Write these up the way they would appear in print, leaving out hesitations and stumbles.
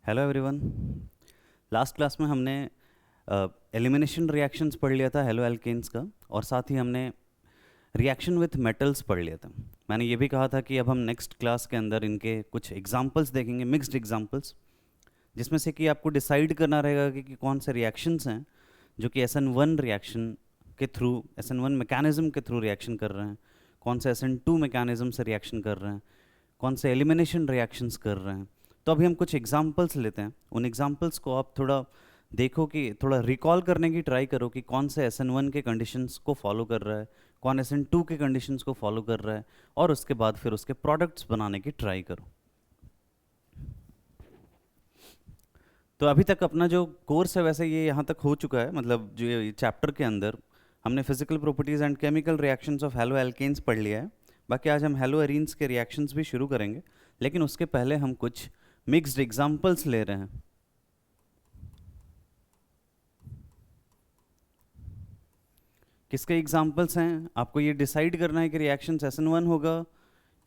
Hello everyone. Last class में हमने elimination reactions पढ़ लिया था हेलो एल्केन्स का, और साथ ही हमने रिएक्शन विथ मेटल्स पढ़ लिया था। मैंने ये भी कहा था कि अब हम नेक्स्ट क्लास के अंदर इनके कुछ एग्जांपल्स देखेंगे, मिक्स्ड एग्जांपल्स, जिसमें से कि आपको डिसाइड करना रहेगा कि कौन से रिएक्शंस हैं जो कि SN1 रिएक्शन के थ्रू, SN1 मैकेनिज्म के थ्रू रिएक्शन कर रहे हैं, कौन से SN2 मैकेनिज्म से रिएक्शन कर रहे हैं, कौन से एलिमिनेशन रिएक्शंस कर रहे हैं। तो अभी हम कुछ एग्जांपल्स लेते हैं। उन एग्जांपल्स को आप थोड़ा देखो, कि थोड़ा रिकॉल करने की ट्राई करो कि कौन से SN1 के कंडीशंस को फॉलो कर रहा है, कौन SN2 के कंडीशंस को फॉलो कर रहा है, और उसके बाद फिर उसके प्रोडक्ट्स बनाने की ट्राई करो। तो अभी तक अपना जो कोर्स है वैसे ये यहाँ तक हो चुका है, मतलब जो ये चैप्टर के अंदर हमने physical properties and chemical reactions of halo alkanes पढ़ लिया है। बाकी आज हम हेलो एरीन्स के रिएक्शंस भी शुरू करेंगे, लेकिन उसके पहले हम कुछ मिक्स्ड एग्जांपल्स ले रहे हैं। किसके एग्जांपल्स हैं, आपको ये डिसाइड करना है कि रिएक्शन SN1 होगा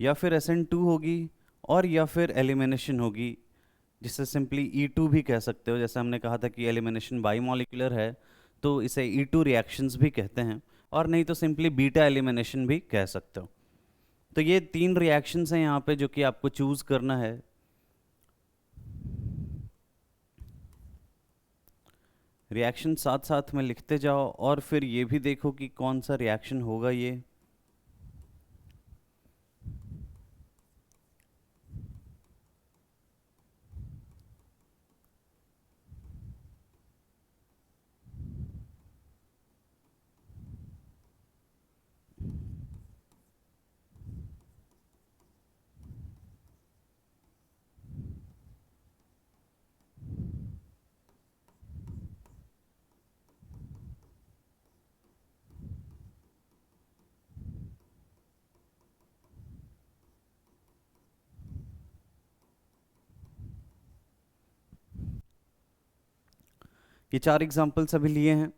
या फिर SN2 होगी, और या फिर एलिमिनेशन होगी, जिसे सिंपली E2 भी कह सकते हो। जैसे हमने कहा था कि एलिमिनेशन बाईमॉलिक्यूलर है तो इसे E2 रिएक्शंस भी कहते हैं, और नहीं तो सिंपली बीटा एलिमिनेशन भी कह सकते हो। तो ये तीन रिएक्शंस हैं यहाँ पे जो कि आपको चूज करना है। रिएक्शन साथ साथ में लिखते जाओ, और फिर ये भी देखो कि कौन सा रिएक्शन होगा ये। ये चार एग्जाम्पल्स अभी लिए हैं।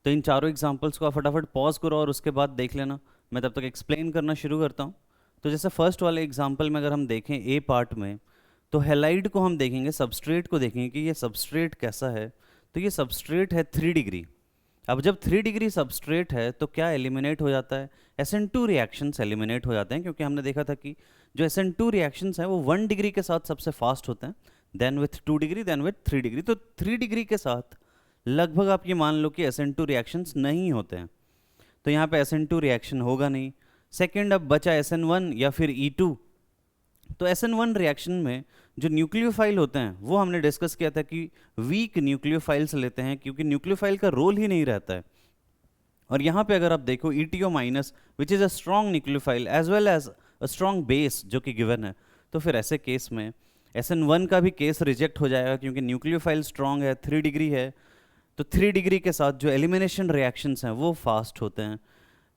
तो इन चारों एग्जाम्पल्स को आप फटाफट पॉज करो और उसके बाद देख लेना। मैं तब तक एक्सप्लेन करना शुरू करता हूँ। तो जैसे फर्स्ट वाले एग्जाम्पल में अगर हम देखें ए पार्ट में, तो हेलाइड को हम देखेंगे, सबस्ट्रेट को देखेंगे कि ये सबस्ट्रेट कैसा है। तो ये सबस्ट्रेट है 3 डिग्री। अब जब 3 डिग्री सबस्ट्रेट है तो क्या एलिमिनेट हो जाता है? SN2 रिएक्शंस एलिमिनेट हो जाते हैं, क्योंकि हमने देखा था कि जो SN2 रिएक्शंस हैं वो 1 डिग्री के साथ सबसे फास्ट होते हैं, then with 2 degree, then with 3 degree. तो 3 डिग्री के साथ लगभग आप ये मान लो कि SN2 रिएक्शंस नहीं होते हैं, तो यहाँ पे SN2 रिएक्शन होगा नहीं। सेकेंड, अब बचा SN1 या फिर E2। तो SN1 रिएक्शन में जो न्यूक्लियोफाइल होते हैं वो हमने डिस्कस किया था कि वीक न्यूक्लियोफाइल्स लेते हैं, क्योंकि न्यूक्लियोफाइल का रोल ही नहीं रहता है। और यहाँ पे अगर आप देखो ETO minus which is a strong nucleophile as well as a strong base जो कि गिवन है, तो फिर ऐसे केस में SN1 का भी केस रिजेक्ट हो जाएगा, क्योंकि न्यूक्लियोफाइल स्ट्रॉन्ग है, 3 डिग्री है। तो 3 डिग्री के साथ जो एलिमिनेशन रिएक्शंस हैं वो फास्ट होते हैं।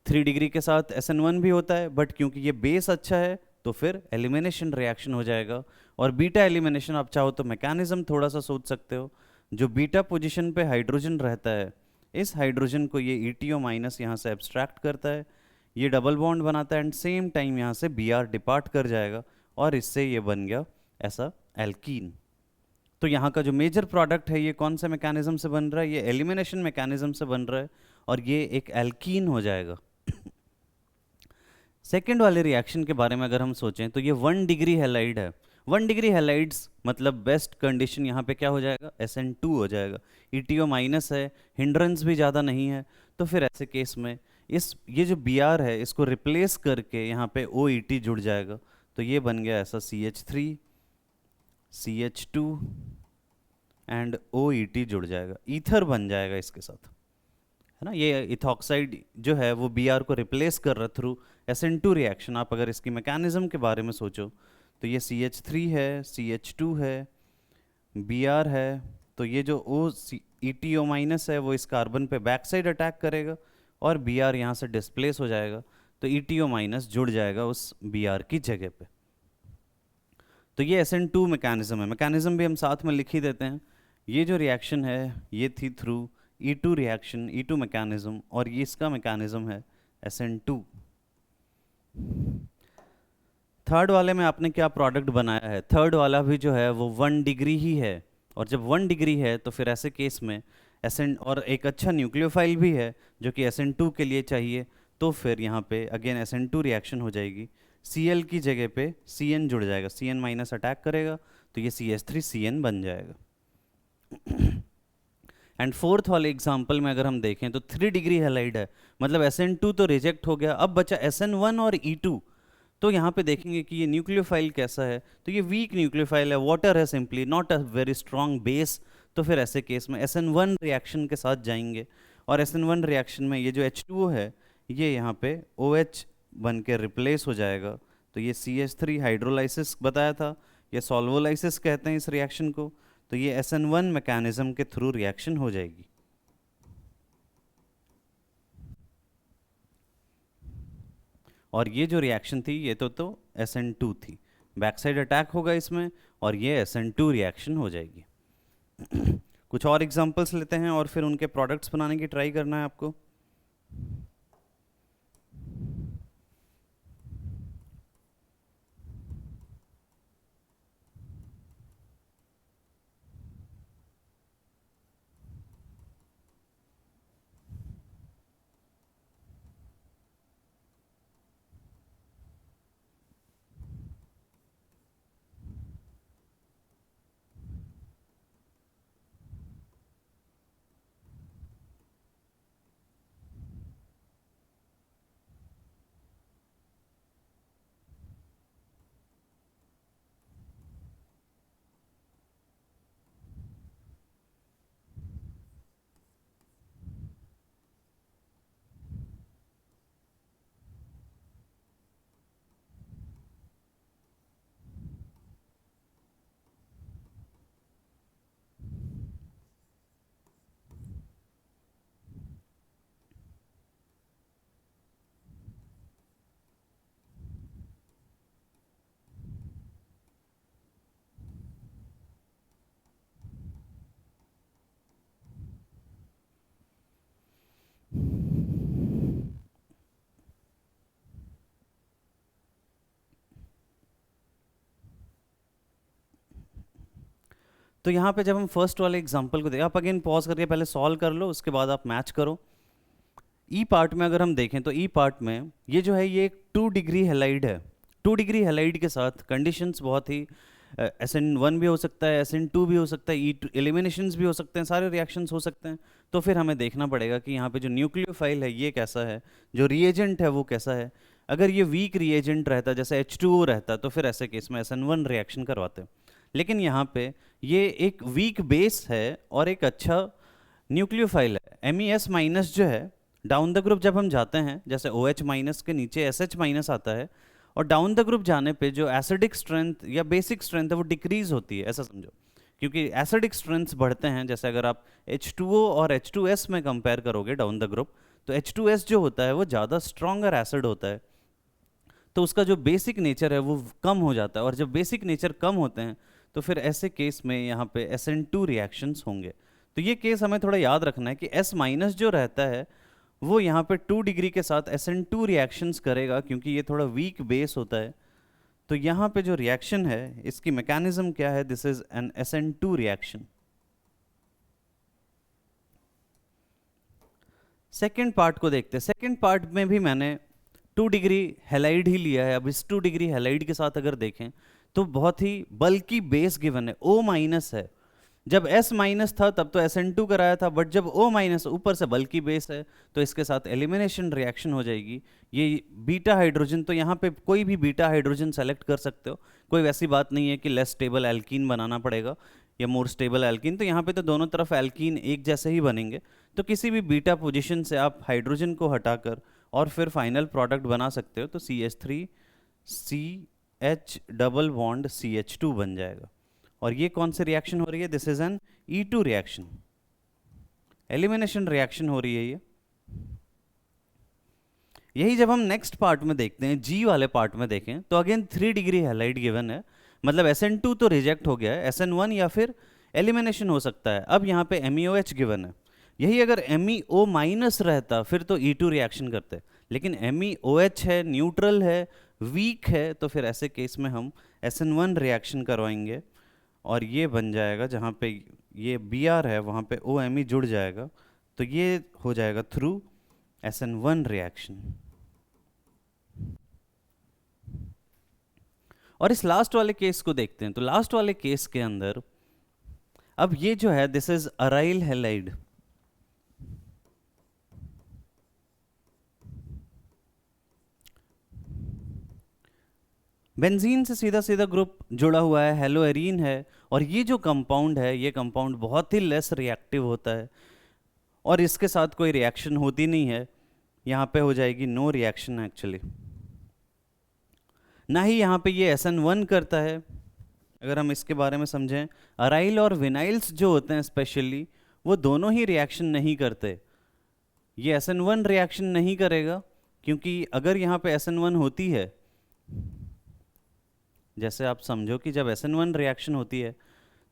3 डिग्री के साथ SN1 भी होता है, बट क्योंकि ये बेस अच्छा है तो फिर एलिमिनेशन रिएक्शन हो जाएगा। और बीटा एलिमिनेशन आप चाहो तो मैकेनिज्म थोड़ा सा सोच सकते हो। जो बीटा पोजीशन पे हाइड्रोजन रहता है, इस हाइड्रोजन को ये ETO माइनस यहाँ से एब्स्ट्रैक्ट करता है, ये डबल बॉन्ड बनाता है, एंड सेम टाइम यहाँ से Br डिपार्ट कर जाएगा, और इससे ये बन गया ऐसा एल्कीन। तो यहाँ का जो मेजर प्रोडक्ट है ये कौन से मैकेनिज्म से बन रहा है? ये एलिमिनेशन मैकेनिज्म से बन रहा है, और ये एक एल्कीन हो जाएगा। सेकेंड वाले रिएक्शन के बारे में अगर हम सोचें तो ये 1 डिग्री हेलाइड है। 1 डिग्री हेलाइड्स मतलब बेस्ट कंडीशन यहाँ पे क्या हो जाएगा? SN2 हो जाएगा। ETO माइनस है, हिंड्रेंस भी ज़्यादा नहीं है, तो फिर ऐसे केस में इस ये जो Br है इसको रिप्लेस करके यहाँ पे OET जुड़ जाएगा, तो ये बन गया ऐसा CH3 CH2 एंड OET जुड़ जाएगा, ईथर बन जाएगा इसके साथ, है ना। ये इथॉक्साइड जो है वो Br को रिप्लेस कर रहा थ्रू SN2 रिएक्शन। आप अगर इसकी मैकेनिज्म के बारे में सोचो तो ये CH3 है, CH2 है, Br है, तो ये जो ETO माइनस है वो इस कार्बन पे बैक साइड अटैक करेगा, और Br यहाँ से डिस्प्लेस हो जाएगा, तो ETO माइनस जुड़ जाएगा उस Br की जगह पे। तो ये SN2 मैकेनिज्म है। मैकेनिज्म भी हम साथ में लिख ही देते हैं। ये जो रिएक्शन है ये थी through E2 reaction, E2 mechanism, और ये इसका मैकेनिज्म है SN2। थर्ड वाले में आपने क्या प्रोडक्ट बनाया है, थर्ड वाला भी जो है वो 1 डिग्री ही है, और जब 1 डिग्री है तो फिर ऐसे केस में SN और एक अच्छा न्यूक्लियोफाइल भी है जो कि SN2 के लिए चाहिए, तो फिर यहाँ पे अगेन SN2 रिएक्शन हो जाएगी, Cl की जगह पे Cn जुड़ जाएगा, Cn माइनस अटैक करेगा तो ये CH3Cn बन जाएगा। एंड फोर्थ वाले एग्जाम्पल में अगर हम देखें तो 3 डिग्री हैलाइड है, मतलब SN2 तो रिजेक्ट हो गया, अब बचा SN1 और E2। तो यहाँ पे देखेंगे कि ये न्यूक्लियोफाइल कैसा है, तो ये वीक न्यूक्लियोफाइल है, वाटर है simply, not a very strong base. तो फिर ऐसे केस में SN1 रिएक्शन के साथ जाएंगे, और SN1 रिएक्शन में ये जो H2O है ये यहाँ पे OH बन के रिप्लेस हो जाएगा, तो ये CH3 हाइड्रोलाइसिस बताया था, ये सॉल्वोलाइसिस कहते हैं इस रिएक्शन को, तो ये SN1 मैकेनिज्म के थ्रू रिएक्शन हो जाएगी। और ये जो रिएक्शन थी ये तो SN2 थी, बैक साइड अटैक होगा इसमें और ये SN2 रिएक्शन हो जाएगी। कुछ और एग्जांपल्स लेते हैं और फिर उनके प्रोडक्ट्स बनाने की ट्राई करना है आपको। तो यहाँ पे जब हम फर्स्ट वाले एग्जांपल को देखें, आप अगेन पॉज करके पहले सॉल्व कर लो, उसके बाद आप मैच करो। ई पार्ट में अगर हम देखें तो ई पार्ट में ये जो है ये एक 2 डिग्री हैलाइड है, 2 डिग्री हैलाइड के साथ कंडीशंस बहुत ही SN1 भी हो सकता है, SN2 भी हो सकता है, E2 एलिमिनेशंस भी हो सकते हैं, सारे रिएक्शंस हो सकते हैं। तो फिर हमें देखना पड़ेगा कि यहाँ पे जो न्यूक्लियोफाइल है ये कैसा है, जो रिएजेंट है वो कैसा है। अगर ये वीक रिएजेंट रहता जैसे H2O रहता तो फिर ऐसे केस में SN1 रिएक्शन करवाते, लेकिन यहाँ पे ये एक वीक बेस है और एक अच्छा न्यूक्लियोफाइल है। MES माइनस जो है डाउन द ग्रुप जब हम जाते हैं, जैसे OH माइनस के नीचे SH माइनस आता है, और डाउन द ग्रुप जाने पे जो एसिडिक स्ट्रेंथ या बेसिक स्ट्रेंथ है वो डिक्रीज होती है, ऐसा समझो। क्योंकि एसिडिक स्ट्रेंथ्स बढ़ते हैं, जैसे अगर आप H2O और H2S में कंपेयर करोगे डाउन द ग्रुप, तो H2S जो होता है वो ज़्यादा स्ट्रॉन्गर एसिड होता है, तो उसका जो बेसिक नेचर है वो कम हो जाता है, और जब बेसिक नेचर कम होते हैं तो फिर ऐसे केस में यहाँ पे SN2 रिएक्शंस होंगे। तो ये केस हमें थोड़ा याद रखना है कि S माइनस जो रहता है वो यहाँ पे 2 डिग्री के साथ SN2 रिएक्शंस करेगा, क्योंकि ये थोड़ा वीक बेस होता है। तो यहाँ पे जो रिएक्शन है इसकी मैकेनिज्म क्या है, this is N SN2 reaction. Second part को देखते हैं। सेकेंड पार्ट में भी मैंने 2 डिग्री हैलाइड ही लिया है। अब इस 2 डिग्री हैलाइड के साथ अगर देखें तो बहुत ही बल्कि बेस गिवन है, O माइनस है। जब S माइनस था तब तो SN2 कराया था, बट जब O माइनस ऊपर से बल्कि बेस है तो इसके साथ एलिमिनेशन रिएक्शन हो जाएगी। ये बीटा हाइड्रोजन, तो यहाँ पे कोई भी बीटा हाइड्रोजन सेलेक्ट कर सकते हो, कोई वैसी बात नहीं है कि लेस स्टेबल एल्कीन बनाना पड़ेगा या मोर स्टेबल एल्कीन। तो यहाँ पे तो दोनों तरफ एल्कीन एक जैसे ही बनेंगे, तो किसी भी बीटा पोजिशन से आप हाइड्रोजन को हटाकर और फिर फाइनल प्रोडक्ट बना सकते हो, तो CH3 CH double bond CH2 बन जाएगा। और ये कौन सी रिएक्शन हो रही है, this is N E2 reaction, elimination reaction हो रही है ये। यही जब हम नेक्स्ट पार्ट में देखते हैं, G वाले पार्ट में देखें, तो अगेन 3 डिग्री हैलाइड गिवन है, मतलब SN2 तो रिजेक्ट हो गया है, SN1 या फिर एलिमिनेशन हो सकता है। अब यहाँ पे MEOH गिवन है, यही अगर MEO माइनस रहता फिर तो E2 रिएक्शन करते, लेकिन MEOH है, न्यूट्रल है, वीक है तो फिर ऐसे केस में हम SN1 रिएक्शन करवाएंगे और ये बन जाएगा, जहाँ पे ये Br है वहाँ पे OMe जुड़ जाएगा, तो ये हो जाएगा थ्रू SN1 रिएक्शन। और इस लास्ट वाले केस को देखते हैं। तो लास्ट वाले केस के अंदर अब ये जो है this is aryl halide, benzene से सीधा सीधा ग्रुप जुड़ा हुआ है, हेलोएरीन है, और ये जो कंपाउंड है ये कंपाउंड बहुत ही लेस रिएक्टिव होता है और इसके साथ कोई रिएक्शन होती नहीं है। यहाँ पे हो जाएगी नो रिएक्शन एक्चुअली, ना ही यहाँ पे ये SN1 करता है। अगर हम इसके बारे में समझें, अराइल और विनाइल्स जो होते हैं स्पेशली, वो दोनों ही रिएक्शन नहीं करते। ये SN1 रिएक्शन नहीं करेगा क्योंकि अगर यहाँ पे SN1 होती है, जैसे आप समझो कि जब SN1 रिएक्शन होती है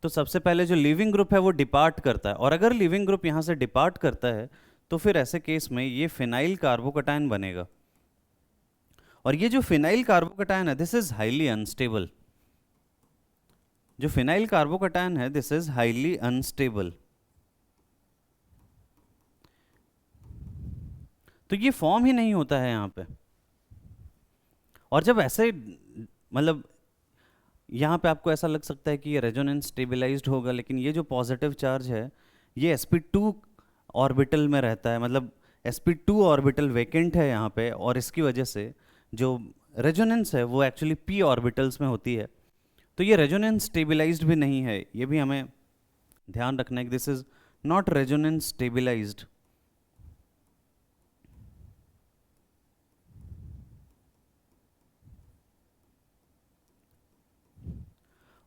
तो सबसे पहले जो लिविंग ग्रुप है वो डिपार्ट करता है, और अगर लिविंग ग्रुप यहाँ से डिपार्ट करता है तो फिर ऐसे केस में ये फिनाइल कार्बोकैटायन बनेगा, और ये जो फिनाइल कार्बोकैटायन है दिस इज हाईली अनस्टेबल। जो फिनाइल कार्बोकैटायन है दिस इज हाईली अनस्टेबल, तो ये फॉर्म ही नहीं होता है यहाँ पे। और जब ऐसे मतलब यहाँ पे आपको ऐसा लग सकता है कि ये रेजोनेंस स्टेबलाइज्ड होगा, लेकिन ये जो पॉजिटिव चार्ज है ये sp2 ऑर्बिटल में रहता है, मतलब sp2 ऑर्बिटल वेकेंट है यहाँ पे, और इसकी वजह से जो रेजोनेंस है वो एक्चुअली p ऑर्बिटल्स में होती है, तो ये रेजोनेंस स्टेबलाइज्ड भी नहीं है। ये भी हमें ध्यान रखना है कि this is not resonance stabilized.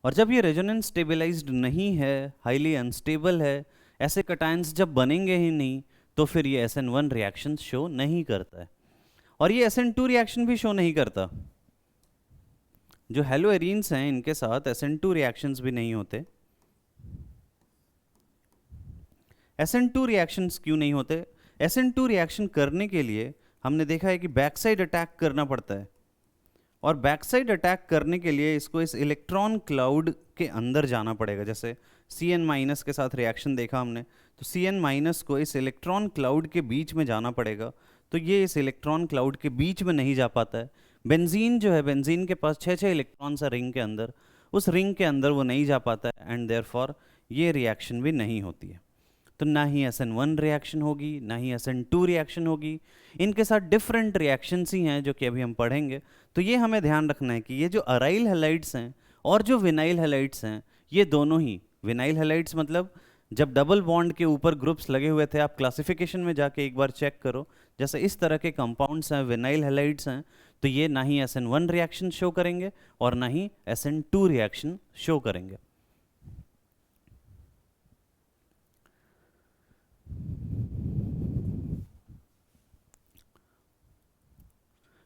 और जब ये रेजोनेंस स्टेबलाइज्ड नहीं है, हाईली अनस्टेबल है, ऐसे कटायंस जब बनेंगे ही नहीं, तो फिर ये SN1 रिएक्शन शो नहीं करता है, और ये SN2 रिएक्शन भी शो नहीं करता। जो हेलोएरीन्स हैं इनके साथ SN2 रिएक्शंस भी नहीं होते। SN2 रिएक्शंस क्यों नहीं होते? SN2 रिएक्शन करने के लिए हमने देखा है कि बैक साइड अटैक करना पड़ता है, और बैक साइड अटैक करने के लिए इसको इस इलेक्ट्रॉन क्लाउड के अंदर जाना पड़ेगा। जैसे Cn- के साथ रिएक्शन देखा हमने, तो Cn- को इस इलेक्ट्रॉन क्लाउड के बीच में जाना पड़ेगा, तो ये इस इलेक्ट्रॉन क्लाउड के बीच में नहीं जा पाता है। बेंजीन जो है, बेंजीन के पास 6 इलेक्ट्रॉन्स है रिंग के अंदर, उस रिंग के अंदर वो नहीं जा पाता है, एंड देयरफॉर ये रिएक्शन भी नहीं होती है। तो ना ही SN1 रिएक्शन होगी, ना ही SN2 रिएक्शन होगी। इनके साथ डिफरेंट रिएक्शंस ही हैं जो कि अभी हम पढ़ेंगे। तो ये हमें ध्यान रखना है कि ये जो अराइल हैलाइड्स हैं और जो विनाइल हैलाइड्स हैं, ये दोनों ही, विनाइल हैलाइड्स मतलब जब डबल बॉन्ड के ऊपर ग्रुप्स लगे हुए थे, आप क्लासिफिकेशन में जाके एक बार चेक करो, जैसे इस तरह के कंपाउंड्स हैं, विनाइल हैलाइड्स हैं, तो ये ना ही SN1 रिएक्शन शो करेंगे और ना ही SN2 रिएक्शन शो करेंगे।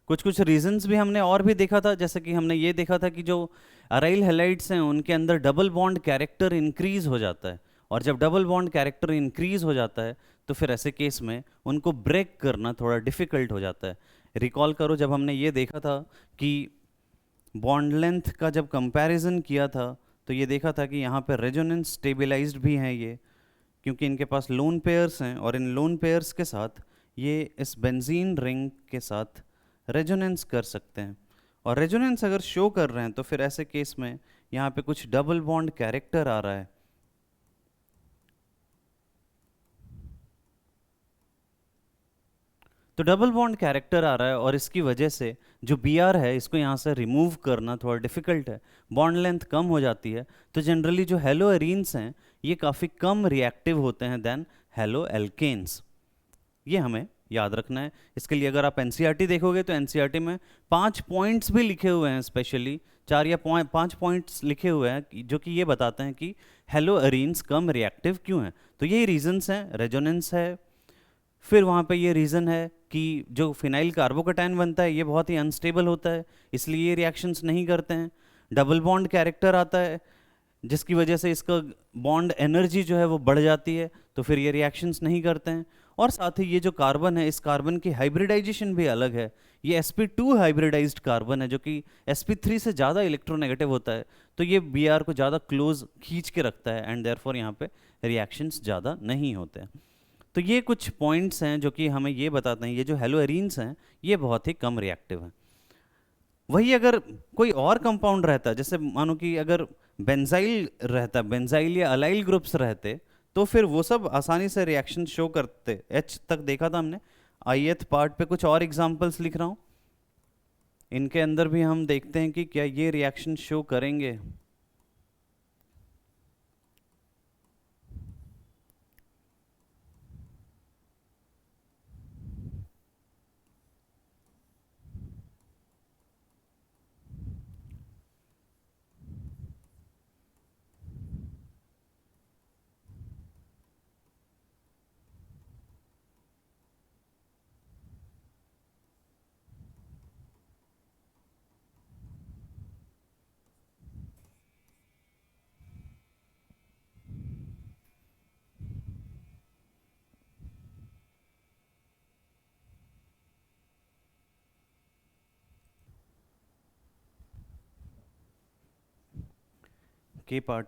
कुछ कुछ रीजंस भी हमने और भी देखा था, जैसे कि हमने ये देखा था कि जो अराइल हैलाइड्स हैं उनके अंदर डबल बॉन्ड कैरेक्टर इंक्रीज हो जाता है, और जब डबल बॉन्ड कैरेक्टर इंक्रीज हो जाता है तो फिर ऐसे केस में उनको ब्रेक करना थोड़ा डिफिकल्ट हो जाता है। रिकॉल करो, जब हमने ये देखा था कि बॉन्ड लेंथ का जब कंपैरिजन किया था तो ये देखा था कि यहाँ पे रेजोनेंस स्टेबलाइज्ड भी हैं ये, क्योंकि इनके पास लोन पेयर्स हैं, और इन लोन पेयर्स के साथ ये इस बेंजीन रिंग के साथ रेजोनेंस कर सकते हैं, और रेजोनेंस अगर शो कर रहे हैं तो फिर ऐसे केस में यहाँ पे कुछ डबल बॉन्ड कैरेक्टर आ रहा है। तो डबल बॉन्ड कैरेक्टर आ रहा है, और इसकी वजह से जो Br है इसको यहाँ से रिमूव करना थोड़ा डिफिकल्ट है, बॉन्ड लेंथ कम हो जाती है। तो जनरली जो हेलोएरीन्स हैं ये काफ़ी कम रिएक्टिव होते हैं देन हेलो एल्केन्स, ये हमें याद रखना है। इसके लिए अगर आप NCERT देखोगे तो NCERT में 5 पॉइंट्स भी लिखे हुए हैं, स्पेशली 4 या 5 पॉइंट्स लिखे हुए हैं जो कि ये बताते हैं कि हेलोएरीन्स कम रिएक्टिव क्यों हैं। तो यही रीजंस हैं, रेजोनेंस है, फिर वहाँ पे ये रीज़न है कि जो फिनाइल कार्बोकैटायन बनता है ये बहुत ही अनस्टेबल होता है, इसलिए ये रिएक्शंस नहीं करते हैं। डबल बॉन्ड कैरेक्टर आता है जिसकी वजह से इसका बॉन्ड एनर्जी जो है वो बढ़ जाती है, तो फिर ये रिएक्शंस नहीं करते हैं। और साथ ही ये जो कार्बन है, इस कार्बन की हाइब्रिडाइजेशन भी अलग है, ये sp2 हाइब्रिडाइज्ड कार्बन है जो कि sp3 से ज़्यादा इलेक्ट्रोनेगेटिव होता है, तो ये Br को ज़्यादा क्लोज खींच के रखता है एंड देयरफॉर यहाँ पे रिएक्शंस ज़्यादा नहीं होते हैं। तो ये कुछ पॉइंट्स हैं जो कि हमें ये बताते हैं ये जो हेलोएरीन्स हैं ये बहुत ही कम रिएक्टिव हैं। वही अगर कोई और कंपाउंड रहता, जैसे मानो कि अगर बेंजाइल रहता, बेंजाइल या अलाइल ग्रुप्स रहते, तो फिर वो सब आसानी से रिएक्शन शो करते। एच तक देखा था हमने, आईएथ पार्ट पे कुछ और एग्जांपल्स लिख रहा हूँ, इनके अंदर भी हम देखते हैं कि क्या ये रिएक्शन शो करेंगे। के पार्ट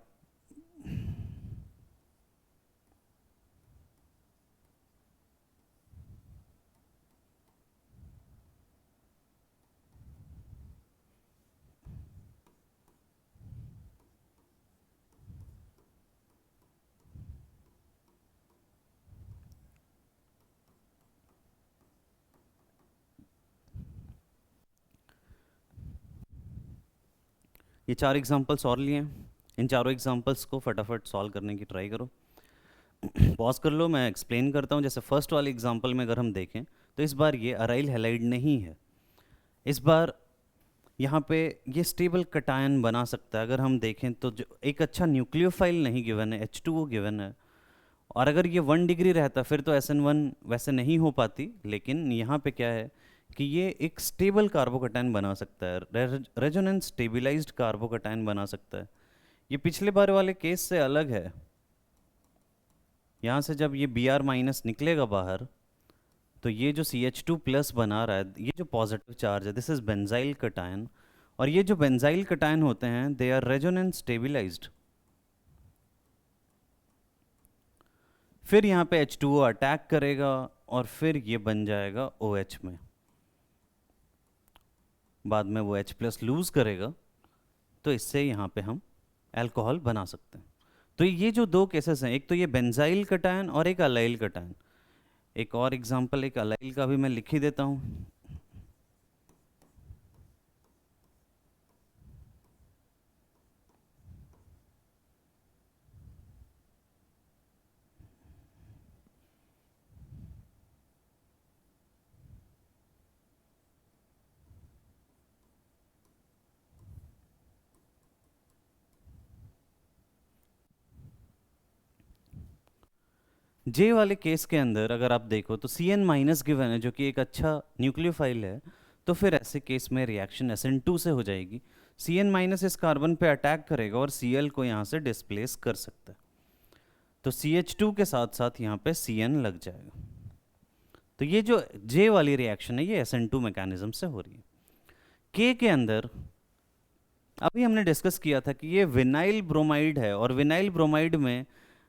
ये 4 एग्जांपल्स और लिए हैं, इन चारों एग्जांपल्स को फटाफट सॉल्व करने की ट्राई करो। पॉज कर लो, मैं एक्सप्लेन करता हूँ। जैसे फर्स्ट वाले एग्जांपल में अगर हम देखें तो इस बार ये अराइल हैलाइड नहीं है, इस बार यहाँ पे ये स्टेबल कटायन बना सकता है। अगर हम देखें तो जो एक अच्छा न्यूक्लियोफाइल नहीं गिवन है, H2O गिवन है, और अगर ये 1 डिग्री रहता फिर तो SN1 वैसे नहीं हो पाती, लेकिन यहाँ पे क्या है कि ये एक स्टेबल कार्बोकटायन बना सकता है, रेजोनेंस स्टेबिलाइज्ड कार्बोकटायन बना सकता है। ये पिछले बार वाले केस से अलग है। यहाँ से जब ये Br माइनस निकलेगा बाहर, तो ये जो CH2 प्लस बना रहा है, ये जो पॉजिटिव चार्ज है, दिस इज बेंजाइल कटायन, और ये जो बेंजाइल कटायन होते हैं दे आर रेजोनेंस स्टेबिलाइज्ड। फिर यहाँ पे H2O अटैक करेगा और फिर ये बन जाएगा OH में, बाद में वो H प्लस लूज करेगा, तो इससे यहाँ पे हम अल्कोहल बना सकते हैं। तो ये जो दो केसेस हैं, एक तो ये बेंजाइल कटायन और एक अलाइल कटायन। एक और एग्जांपल एक अलाइल का भी मैं लिख ही देता हूँ। जे वाले केस के अंदर अगर आप देखो तो Cn माइनस गिवन है जो कि एक अच्छा न्यूक्लियोफाइल है, तो फिर ऐसे केस में रिएक्शन SN2 से हो जाएगी। Cn माइनस इस कार्बन पे अटैक करेगा और Cl को यहाँ से डिस्प्लेस कर सकता है, तो CH2 के साथ साथ यहाँ पे Cn लग जाएगा। तो ये जो जे वाली रिएक्शन है ये SN2 मैकेनिज्म से हो रही है। के अंदर अभी हमने डिस्कस किया था कि ये विनाइल ब्रोमाइड है, और विनाइल ब्रोमाइड में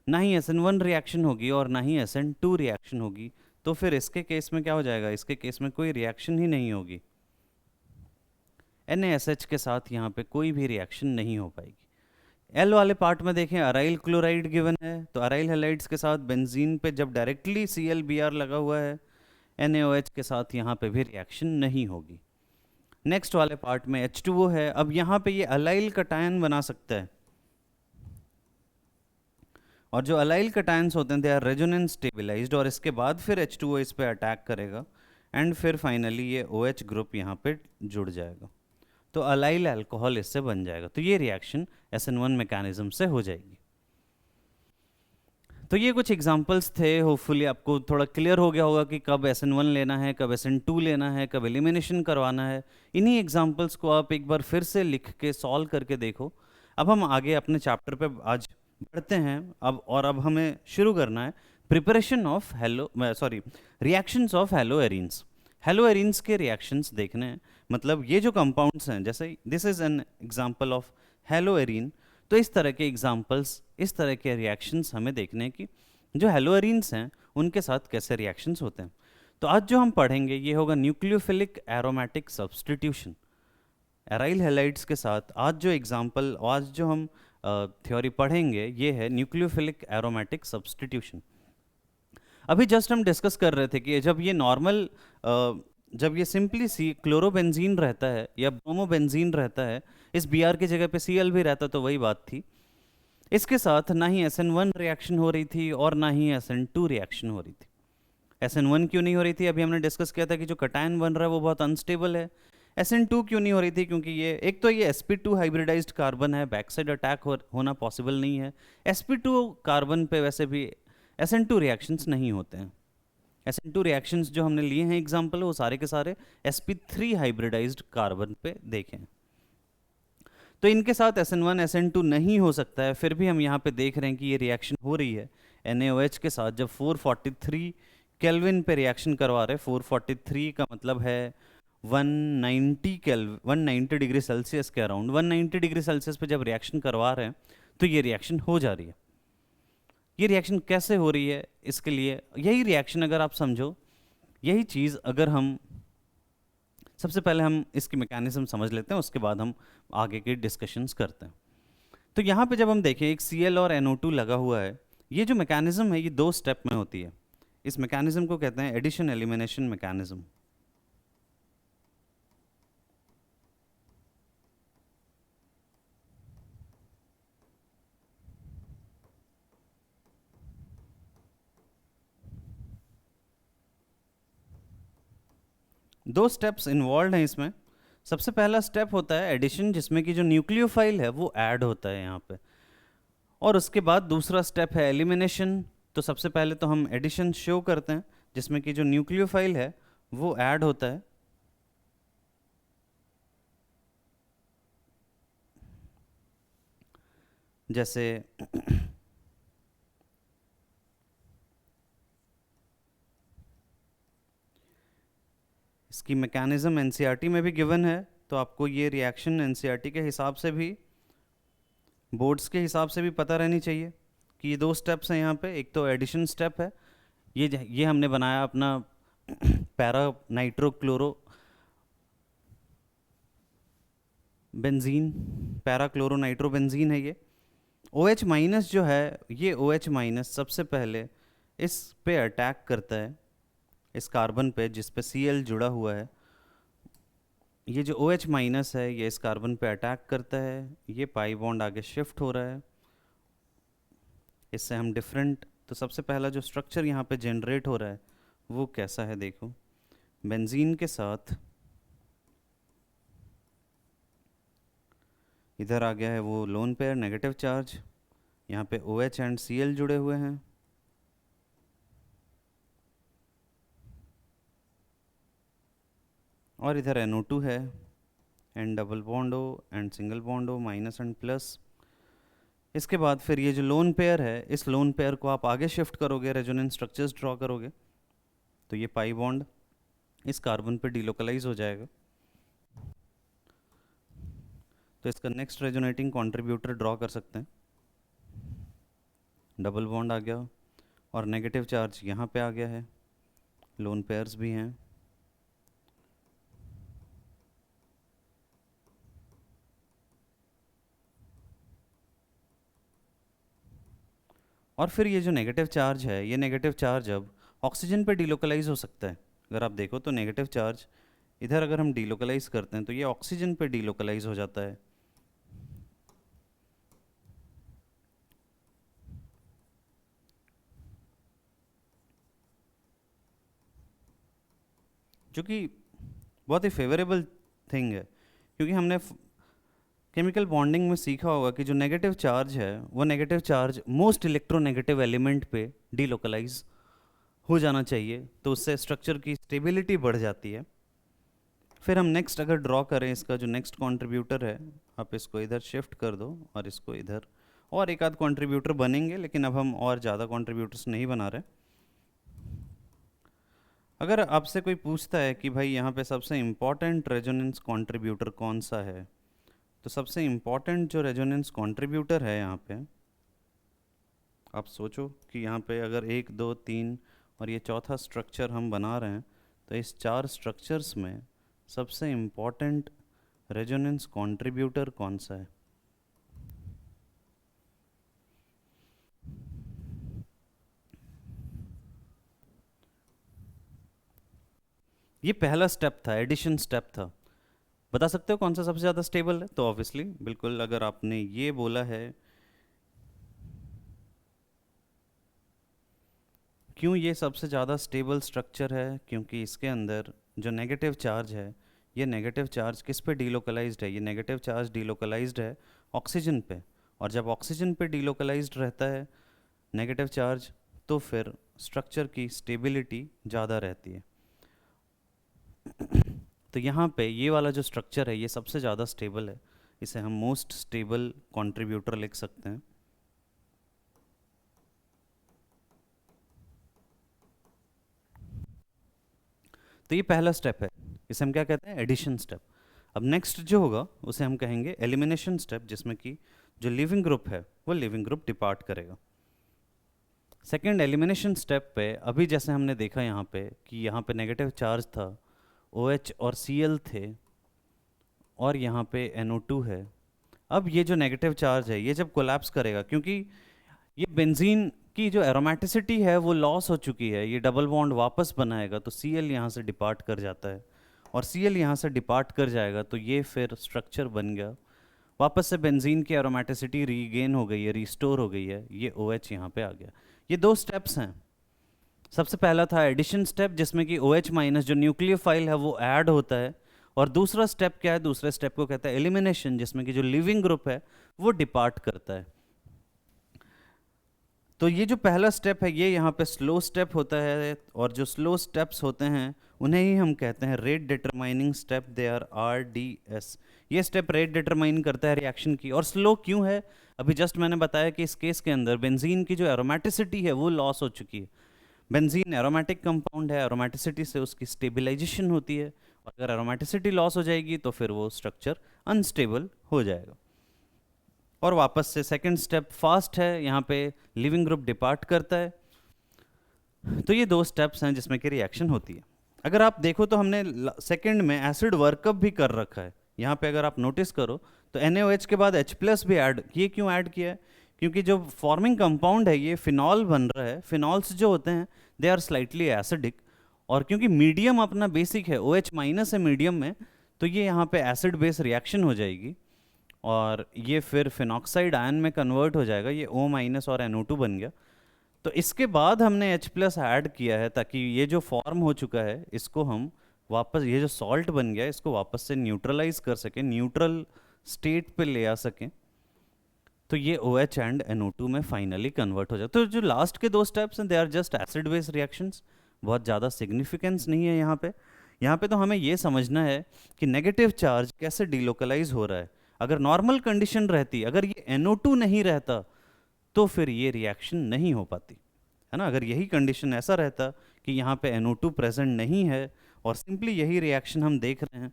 ना ही SN1 रिएक्शन होगी और ना ही SN2 रिएक्शन होगी, तो फिर इसके केस में क्या हो जाएगा, इसके केस में कोई रिएक्शन ही नहीं होगी। NaSH के साथ यहाँ पे कोई भी रिएक्शन नहीं हो पाएगी। एल वाले पार्ट में देखें अराइल क्लोराइड गिवन है, तो अराइल हैलाइड्स के साथ बेंजीन पे जब डायरेक्टली ClBr लगा हुआ है, NaOH के साथ यहाँ पे भी रिएक्शन नहीं होगी। नेक्स्ट वाले पार्ट में H2O है, अब यहाँ पे ये अलाइल कटायन बना सकता है, और जो अलाइल कटायंस होते हैं दे आर रेजोनेंस स्टेबिलाइज्ड, और इसके बाद फिर H2O इस पे अटैक करेगा एंड फिर फाइनली ये OH ग्रुप यहाँ पे जुड़ जाएगा, तो अलाइल अल्कोहल इससे बन जाएगा। तो ये रिएक्शन SN1 मैकेनिज्म से हो जाएगी। तो ये कुछ एग्जांपल्स थे, होपफुली आपको थोड़ा क्लियर हो गया होगा कि कब SN1 लेना है, कब SN2 लेना है, कब एलिमिनेशन करवाना है। इन्हीं एग्जांपल्स को आप एक बार फिर से लिख के सॉल्व करके देखो। अब हम आगे अपने चैप्टर पे आज बढ़ते हैं अब हमें शुरू करना है preparation of reactions of haloarenes. हेलोएरिन्स के रिएक्शंस देखने हैं, मतलब ये जो कंपाउंड्स हैं, जैसे this is an example of haloarene, तो इस तरह के एग्जांपल्स, इस तरह के रिएक्शंस हमें देखने हैं कि जो हेलोएरिन्स हैं उनके साथ कैसे रिएक्शंस होते हैं। तो आज जो हम पढ़ेंगे ये होगा nucleophilic aromatic substitution. Aryl halides के साथ आज जो एग्जांपल, आज जो हम थ्योरी पढ़ेंगे ये है न्यूक्लियोफिलिक एरोमेटिक सब्स्टिट्यूशन। अभी जस्ट हम डिस्कस कर रहे थे कि जब ये नॉर्मल, जब ये सिंपली सी क्लोरोबेंजीन रहता है या ब्रोमोबेंजीन रहता है, इस Br की जगह पे Cl भी रहता तो वही बात थी। इसके साथ ना ही SN1 रिएक्शन हो रही थी और ना ही SN2 रिएक्शन हो रही थी। SN1 क्यों नहीं हो रही थी? अभी हमने डिस्कस किया था कि जो कटायन बन रहा है वो बहुत अनस्टेबल है। SN2 क्यों नहीं हो रही थी? क्योंकि ये एक तो ये sp2 हाइब्रिडाइज्ड कार्बन है, बैक साइड अटैक होना पॉसिबल नहीं है। sp2 कार्बन पे वैसे भी SN2 रिएक्शंस नहीं होते हैं। SN2 रिएक्शंस जो हमने लिए हैं एग्जांपल, वो सारे के सारे sp3 हाइब्रिडाइज्ड कार्बन पे देखे हैं। तो इनके साथ SN1 SN2 नहीं हो सकता है, फिर भी हम यहाँ पे देख रहे हैं कि ये रिएक्शन हो रही है NaOH के साथ। जब 443 केल्विन पे रिएक्शन करवा रहे हैं, 443 का मतलब है 190 190 डिग्री सेल्सियस के अराउंड, 190 डिग्री सेल्सियस पे जब रिएक्शन करवा रहे हैं तो ये रिएक्शन हो जा रही है। ये रिएक्शन कैसे हो रही है? इसके लिए यही रिएक्शन अगर आप समझो, यही चीज़ अगर हम सबसे पहले हम इसकी मैकेनिज्म समझ लेते हैं, उसके बाद हम आगे के डिस्कशंस करते हैं। तो यहाँ पे जब हम देखें एक Cl और NO2 लगा हुआ है, ये जो मैकेनिज्म है ये 2 स्टेप में होती है। इस मैकेनिज्म को कहते हैं एडिशन एलिमिनेशन मैकेनिज्म। दो स्टेप्स इन्वॉल्व हैं इसमें। सबसे पहला स्टेप होता है एडिशन, जिसमें कि जो न्यूक्लियोफाइल है वो ऐड होता है यहाँ पे, और उसके बाद दूसरा स्टेप है एलिमिनेशन। तो सबसे पहले तो हम एडिशन शो करते हैं जिसमें कि जो न्यूक्लियोफाइल है वो ऐड होता है, जैसे इसकी मैकेनिज्म एनसीईआरटी में भी गिवन है, तो आपको ये रिएक्शन एनसीईआरटी के हिसाब से भी, बोर्ड्स के हिसाब से भी पता रहनी चाहिए कि ये 2 स्टेप्स हैं यहाँ पे। एक तो एडिशन स्टेप है, ये हमने बनाया अपना para nitrochloro benzene, para chloro nitrobenzene है ये। OH माइनस जो है, ये OH माइनस सबसे पहले इस पे अटैक करता है, इस कार्बन पे जिस पे Cl जुड़ा हुआ है। ये जो OH माइनस है ये इस कार्बन पे अटैक करता है, ये पाई बॉन्ड आगे शिफ्ट हो रहा है, इससे हम डिफरेंट, तो सबसे पहला जो स्ट्रक्चर यहाँ पे जनरेट हो रहा है वो कैसा है देखो। बेंजीन के साथ इधर आ गया है वो लोन पेयर नेगेटिव चार्ज, यहाँ पे OH एंड Cl जुड़े हुए हैं, और इधर NO2 है, and double bond O and single bond O minus and plus. इसके बाद फिर ये जो लोन पेयर है, इस लोन पेयर को आप आगे शिफ्ट करोगे, रेजोनेंस स्ट्रक्चर्स ड्रॉ करोगे, तो ये पाई बॉन्ड इस कार्बन पे डिलोकलाइज हो जाएगा। तो इसका नेक्स्ट रेजोनेटिंग कॉन्ट्रीब्यूटर ड्रॉ कर सकते हैं, डबल बॉन्ड आ गया और नेगेटिव चार्ज यहाँ पे आ गया है, लोन पेयर्स भी हैं। और फिर ये जो नेगेटिव चार्ज है, ये नेगेटिव चार्ज अब ऑक्सीजन पे डिलोकलाइज हो सकता है। अगर आप देखो तो नेगेटिव चार्ज इधर अगर हम डिलोकलाइज करते हैं तो ये ऑक्सीजन पे डिलोकलाइज हो जाता है, जो कि बहुत ही फेवरेबल थिंग है, क्योंकि हमने केमिकल बॉन्डिंग में सीखा होगा कि जो नेगेटिव चार्ज है वो negative charge most electronegative element पे डिलोकलाइज हो जाना चाहिए, तो उससे स्ट्रक्चर की स्टेबिलिटी बढ़ जाती है। फिर हम नेक्स्ट अगर ड्रॉ करें, इसका जो नेक्स्ट कंट्रीब्यूटर है, आप इसको इधर शिफ्ट कर दो और इसको इधर, और एक आध कंट्रीब्यूटर बनेंगे लेकिन अब हम और ज़्यादा कंट्रीब्यूटर्स नहीं बना रहे। अगर आपसे कोई पूछता है कि भाई यहाँ पे सबसे इम्पोर्टेंट रेजोनेंस कंट्रीब्यूटर कौन सा है, तो सबसे इम्पोर्टेंट जो रेजोनेंस कंट्रीब्यूटर है यहाँ पे, आप सोचो कि यहाँ पे अगर 1 2 3 और ये चौथा स्ट्रक्चर हम बना रहे हैं, तो इस 4 स्ट्रक्चर्स में सबसे इम्पोर्टेंट रेजोनेंस कंट्रीब्यूटर कौन सा है? ये पहला स्टेप था, एडिशन स्टेप था। बता सकते हो कौन सा सबसे ज़्यादा स्टेबल है? तो ऑब्वियसली बिल्कुल, अगर आपने ये बोला है, क्यों ये सबसे ज़्यादा स्टेबल स्ट्रक्चर है? क्योंकि इसके अंदर जो नेगेटिव चार्ज है, ये नेगेटिव चार्ज किस पे डीलोकलाइज्ड है? ये नेगेटिव चार्ज डीलोकलाइज्ड है ऑक्सीजन पे, और जब ऑक्सीजन पे डीलोकलाइज्ड रहता है नेगेटिव चार्ज, तो फिर स्ट्रक्चर की स्टेबिलिटी ज़्यादा रहती है। तो यहाँ पे ये वाला जो स्ट्रक्चर है ये सबसे ज़्यादा स्टेबल है, इसे हम मोस्ट स्टेबल कंट्रीब्यूटर लिख सकते हैं। तो ये पहला स्टेप है, इसे हम क्या कहते हैं? Addition step. अब नेक्स्ट जो होगा उसे हम कहेंगे एलिमिनेशन स्टेप, जिसमें कि जो लिविंग ग्रुप है वो लिविंग ग्रुप डिपार्ट करेगा। सेकेंड एलिमिनेशन स्टेप पे अभी जैसे हमने देखा यहाँ पे कि यहाँ पे नेगेटिव चार्ज था, OH और Cl थे, और यहाँ पे NO2 है। अब ये जो नेगेटिव चार्ज है ये जब कोलैप्स करेगा, क्योंकि ये बेंजीन की जो एरोमेटिसिटी है वो लॉस हो चुकी है, ये डबल बॉन्ड वापस बनाएगा, तो Cl यहाँ से डिपार्ट कर जाता है, और Cl यहाँ से डिपार्ट कर जाएगा, तो ये फिर स्ट्रक्चर बन गया, वापस से बेंजीन की एरोमेटिसिटी रीगेन हो गई है, रिस्टोर हो गई है, ये OH यहाँ पे आ गया। ये 2 स्टेप्स हैं। सबसे पहला था एडिशन स्टेप, जिसमें कि OH माइनस जो न्यूक्लियोफाइल है वो ऐड होता है, और दूसरा स्टेप क्या है? दूसरे स्टेप को कहते हैं एलिमिनेशन, जिसमें कि जो लिविंग ग्रुप है वो डिपार्ट करता है। तो ये जो पहला स्टेप है ये यहाँ पे स्लो स्टेप होता है, और जो स्लो स्टेप्स होते हैं उन्हें ही हम कहते हैं rate determining step, they are RDS। ये स्टेप रेट डिटरमाइन करता है रिएक्शन की। और स्लो क्यों है? अभी जस्ट मैंने बताया कि इस केस के अंदर बेंजीन की जो एरोमेटिसिटी है वो लॉस हो चुकी है। बेंजीन एरोमेटिक कंपाउंड है, एरोमेटिसिटी से उसकी स्टेबिलाइजेशन होती है, और अगर एरोमेटिसिटी लॉस हो जाएगी तो फिर वो स्ट्रक्चर अनस्टेबल हो जाएगा। और वापस से सेकंड स्टेप फास्ट है, यहाँ पे लिविंग ग्रुप डिपार्ट करता है। तो ये 2 स्टेप्स हैं जिसमें कि रिएक्शन होती है। अगर आप देखो तो हमने सेकंड में एसिड वर्कअप भी कर रखा है। यहाँ पे अगर आप नोटिस करो तो NaOH के बाद H+ भी ऐड, ये क्यों ऐड किया है? क्योंकि जो फॉर्मिंग कंपाउंड है ये फिनॉल बन रहा है। फिनॉल्स जो होते हैं दे आर स्लाइटली एसिडिक, और क्योंकि मीडियम अपना बेसिक है, OH- है मीडियम में, तो ये यहाँ पे एसिड बेस रिएक्शन हो जाएगी, और ये फिर फिनॉक्साइड आयन में कन्वर्ट हो जाएगा, ये O- और NO2 बन गया। तो इसके बाद हमने H+ ऐड किया है, ताकि ये जो फॉर्म हो चुका है इसको हम वापस, ये जो सॉल्ट बन गया इसको वापस से न्यूट्रलाइज कर सकें, न्यूट्रल स्टेट पे ले आ सकें, तो ये OH एंड NO2 में फाइनली कन्वर्ट हो जाए। तो जो लास्ट के 2 स्टेप्स हैं they are just acid base reactions, बहुत ज़्यादा सिग्निफिकेंस नहीं है यहाँ पे। यहाँ पे तो हमें ये समझना है कि नेगेटिव चार्ज कैसे डिलोकलाइज हो रहा है। अगर नॉर्मल कंडीशन रहती, अगर ये NO2 नहीं रहता, तो फिर ये रिएक्शन नहीं हो पाती, है ना। अगर यही कंडीशन ऐसा रहता कि यहाँ पे NO2 प्रेजेंट नहीं है और सिंपली यही रिएक्शन हम देख रहे हैं,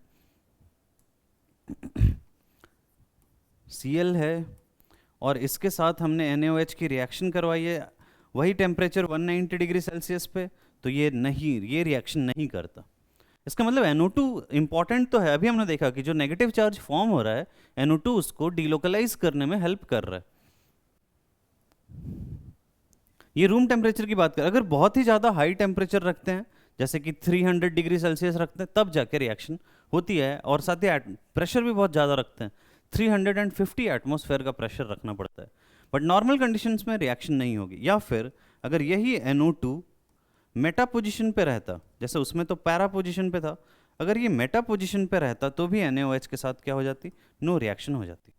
Cl है और इसके साथ हमने NaOH की रिएक्शन करवाई है, वही टेम्परेचर 190 डिग्री सेल्सियस पे, तो ये रिएक्शन नहीं करता। इसका मतलब NO2 इंपॉर्टेंट तो है। अभी हमने देखा कि जो नेगेटिव चार्ज फॉर्म हो रहा है NO2 उसको डिलोकलाइज करने में हेल्प कर रहा है। ये रूम टेम्परेचर की बात कर, अगर बहुत ही ज़्यादा हाई टेम्परेचर रखते हैं, जैसे कि 300 डिग्री सेल्सियस रखते हैं, तब जाके रिएक्शन होती है, और साथ ही प्रेशर भी बहुत ज़्यादा रखते हैं, 350 एटमॉस्फेयर का प्रेशर रखना पड़ता है, बट नॉर्मल कंडीशंस में रिएक्शन नहीं होगी। या फिर अगर यही NO2 मेटा पोजीशन पे रहता, जैसे उसमें तो पैरा पोजीशन पे था, अगर ये मेटा पोजीशन पे रहता तो भी NaOH के साथ क्या हो जाती? नो रिएक्शन हो जाती,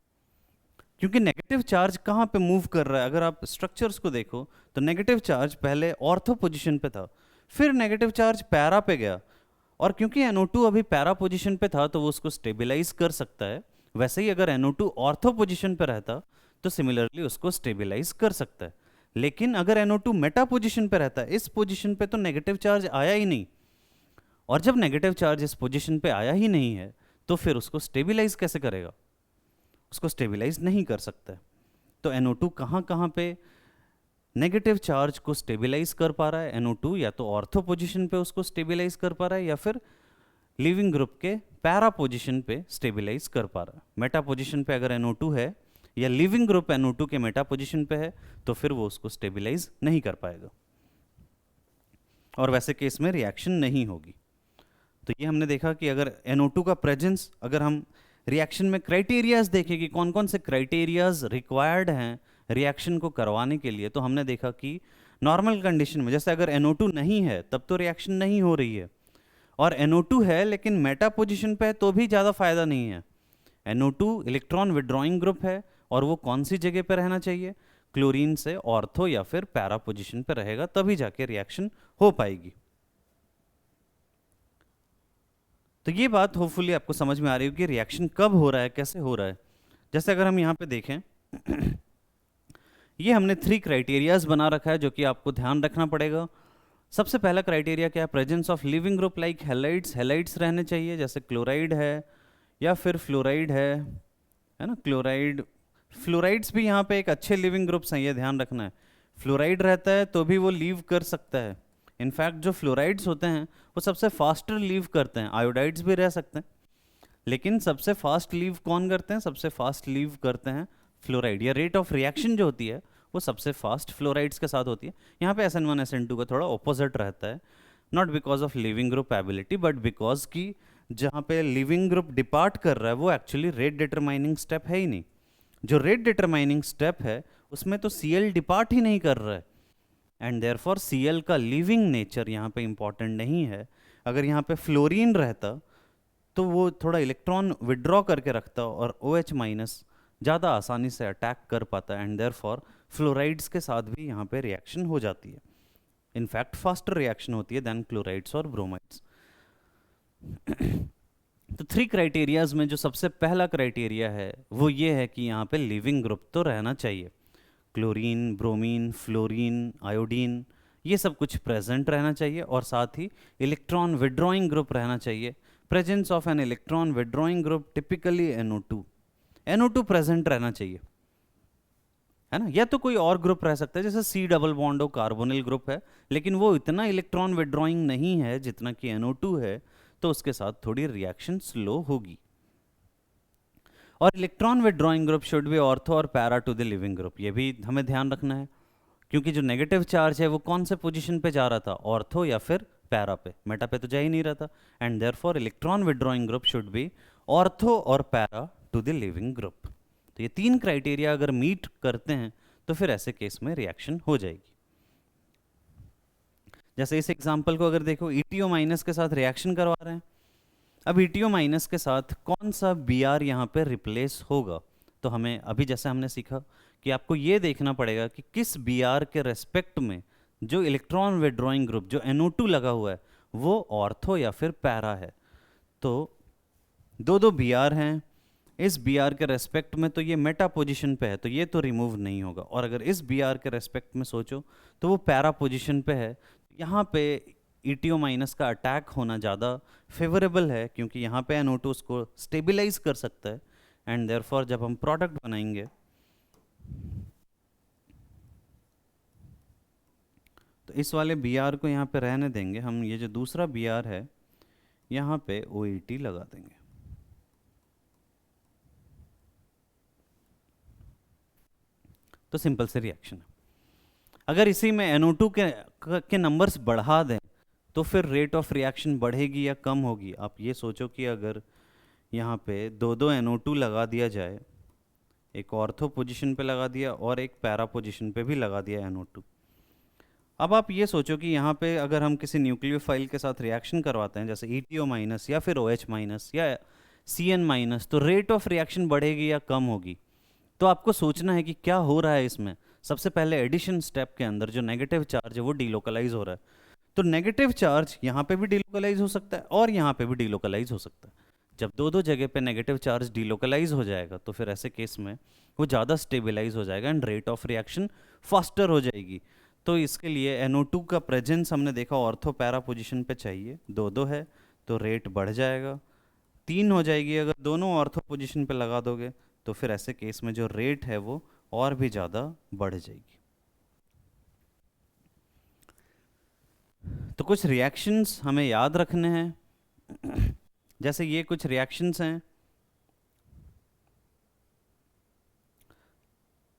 क्योंकि नेगेटिव चार्ज कहाँ पे मूव कर रहा है। अगर आप स्ट्रक्चर्स को देखो तो नेगेटिव चार्ज पहले ऑर्थो पोजीशन पे था, फिर नेगेटिव चार्ज पैरा पे गया, और क्योंकि NO2 अभी पैरा पोजीशन पे था तो वो उसको स्टेबिलाइज कर सकता है। वैसे ही अगर NO2 ऑर्थो पोजीशन पे रहता तो सिमिलरली उसको स्टेबिलाइज कर सकता है। लेकिन अगर NO2 मेटा पोजीशन पे रहता है, इस पोजीशन पे तो नेगेटिव चार्ज आया ही नहीं, और जब नेगेटिव चार्ज इस पोजीशन पे आया ही नहीं है तो फिर उसको स्टेबलाइज कैसे करेगा? उसको स्टेबलाइज नहीं कर सकता है। तो NO2 कहाँ कहाँ पे नेगेटिव चार्ज को स्टेबलाइज कर पा रहा है? NO2 या तो ऑर्थो पोजीशन पे उसको स्टेबलाइज कर पा रहा है या फिर लिविंग ग्रुप के पैरा पोजीशन पे स्टेबलाइज कर पा रहा है। मेटा पोजीशन पे अगर NO2 है या लिविंग ग्रुप NO2 के मेटा पोजीशन पे है तो फिर वो उसको स्टेबलाइज नहीं कर पाएगा और वैसे केस में रिएक्शन नहीं होगी। तो ये हमने देखा कि अगर NO2 का प्रेजेंस, अगर हम रिएक्शन में क्राइटेरियाज देखें कि कौन कौन से क्राइटेरियाज रिक्वायर्ड हैं रिएक्शन को करवाने के लिए, तो हमने देखा कि नॉर्मल कंडीशन में जैसे अगर NO2 नहीं है तब तो रिएक्शन नहीं हो रही है, और NO2 है लेकिन मेटा पोजीशन पे है तो भी ज़्यादा फायदा नहीं है। NO2 इलेक्ट्रॉन विड्रॉइंग ग्रुप है और वो कौन सी जगह पे रहना चाहिए? क्लोरीन से ऑर्थो या फिर पैरा पोजीशन पे रहेगा, तभी जाके रिएक्शन हो पाएगी। तो ये बात होपफुली आपको समझ में आ रही होगी कि रिएक्शन कब हो रहा है, कैसे हो रहा है। जैसे अगर हम यहाँ पे देखें ये हमने 3 क्राइटेरियाज बना रखा है जो कि आपको ध्यान रखना पड़ेगा। सबसे पहला क्राइटेरिया क्या है? Presence of leaving group like halides. Halides रहने चाहिए, जैसे क्लोराइड है या फिर फ्लोराइड है ना। क्लोराइड, फ्लोराइड्स भी यहाँ पे एक अच्छे लिविंग ग्रुप्स हैं, ये ध्यान रखना है। फ्लोराइड रहता है तो भी वो लीव कर सकता है। इनफैक्ट जो फ्लोराइड्स होते हैं वो सबसे फास्टर लीव करते हैं। आयोडाइड्स भी रह सकते हैं लेकिन सबसे फास्ट लीव कौन करते हैं? सबसे फास्ट लीव करते हैं फ्लोराइड, या रेट ऑफ रिएक्शन जो होती है वो सबसे फास्ट फ्लोराइड्स के साथ होती है। यहाँ पे SN1 SN2 का थोड़ा ऑपोजिट रहता है, not because of leaving group ability but because की जहाँ पे लिविंग ग्रुप डिपार्ट कर रहा है वो एक्चुअली रेट डिटरमाइनिंग स्टेप है ही नहीं। जो रेट डिटरमाइनिंग स्टेप है उसमें तो Cl डिपार्ट ही नहीं कर रहा है, एंड देयरफॉर Cl का लिविंग नेचर यहाँ पे इंपॉर्टेंट नहीं है। अगर यहाँ पे फ्लोरीन रहता तो वो थोड़ा इलेक्ट्रॉन विड्रॉ करके रखता और OH माइनस ज़्यादा आसानी से अटैक कर पाता है, एंड देयरफॉर फ्लोराइड्स के साथ भी यहाँ पे रिएक्शन हो जाती है। इनफैक्ट फास्टर रिएक्शन होती है देन क्लोराइड्स और ब्रोमाइड्स। तो 3 क्राइटेरियाज में जो सबसे पहला क्राइटेरिया है वो ये है कि यहाँ पे लिविंग ग्रुप तो रहना चाहिए। क्लोरीन, ब्रोमीन, फ्लोरीन, आयोडीन, ये सब कुछ प्रेजेंट रहना चाहिए और साथ ही इलेक्ट्रॉन विड्रॉइंग ग्रुप रहना चाहिए। Presence of an electron withdrawing group typically NO2 present रहना चाहिए, है ना। या तो कोई और ग्रुप रह सकता है जैसे C double bond carbonyl group है, लेकिन वो इतना इलेक्ट्रॉन विड्रॉइंग नहीं है जितना कि NO2 है, तो उसके साथ थोड़ी रिएक्शन स्लो होगी। और electron withdrawing group should be ortho और para to the leaving group, ये भी हमें ध्यान रखना है क्योंकि जो नेगेटिव चार्ज है वो कौन से पोजीशन पे जा रहा था? ऑर्थो या फिर पैरा पे, मेटा पे तो जा ही नहीं रहा था, and therefore electron withdrawing group should be ortho और para to the leaving group. तो ये 3 क्राइटेरिया अगर मीट करते हैं तो फिर ऐसे केस में रिएक्शन हो जाएगी। जैसे इस एग्जांपल को अगर देखो, ETO माइनस के साथ रिएक्शन करवा रहे हैं। अब ETO माइनस के साथ कौन सा Br यहाँ पे रिप्लेस होगा? तो हमें अभी जैसे हमने सीखा कि आपको ये देखना पड़ेगा कि किस Br के रेस्पेक्ट में जो इलेक्ट्रॉन विड्रॉइंग ग्रुप जो NO2 लगा हुआ है वो ऑर्थो या फिर पैरा है। तो दो Br हैं, इस Br के रेस्पेक्ट में तो ये मेटा पोजीशन पे है तो ये तो रिमूव नहीं होगा, और अगर इस Br के रेस्पेक्ट में सोचो तो वो पैरा पोजीशन पे है। यहाँ पे ETO माइनस का अटैक होना ज़्यादा फेवरेबल है क्योंकि यहाँ पे NO2 उसको स्टेबलाइज कर सकता है, एंड देयरफॉर जब हम प्रोडक्ट बनाएंगे तो इस वाले Br को यहाँ पे रहने देंगे हम, ये जो दूसरा Br है यहाँ पे OET लगा देंगे। तो सिंपल से रिएक्शन है। अगर इसी में NO2 के नंबर्स बढ़ा दें तो फिर रेट ऑफ रिएक्शन बढ़ेगी या कम होगी? आप ये सोचो कि अगर यहाँ पे दो NO2 लगा दिया जाए, एक ऑर्थो पोजीशन पे लगा दिया और एक पैरा पोजीशन पे भी लगा दिया NO2। अब आप ये सोचो कि यहाँ पे अगर हम किसी न्यूक्लियोफाइल के साथ रिएक्शन करवाते हैं जैसे ETO माइनस या फिर OH माइनस या CN माइनस, तो रेट ऑफ रिएक्शन बढ़ेगी या कम होगी? तो आपको सोचना है कि क्या हो रहा है इसमें। सबसे पहले एडिशन स्टेप के अंदर जो नेगेटिव चार्ज है वो डीलोकलाइज हो रहा है, तो नेगेटिव चार्ज यहाँ पे भी डीलोकलाइज हो सकता है और यहाँ पे भी डीलोकलाइज हो सकता है। जब दो जगह पे नेगेटिव चार्ज डीलोकलाइज हो जाएगा तो फिर ऐसे केस में वो ज़्यादा स्टेबलाइज हो जाएगा and rate of reaction faster हो जाएगी। तो इसके लिए NO2 का प्रेजेंस हमने देखा ऑर्थो पैरा पोजीशन पे चाहिए, 2 है तो रेट बढ़ जाएगा, 3 हो जाएगी अगर दोनों ऑर्थो पोजीशन पे लगा दोगे, तो फिर ऐसे केस में जो रेट है वो और भी ज़्यादा बढ़ जाएगी। तो कुछ रिएक्शंस हमें याद रखने हैं। जैसे ये कुछ रिएक्शंस हैं,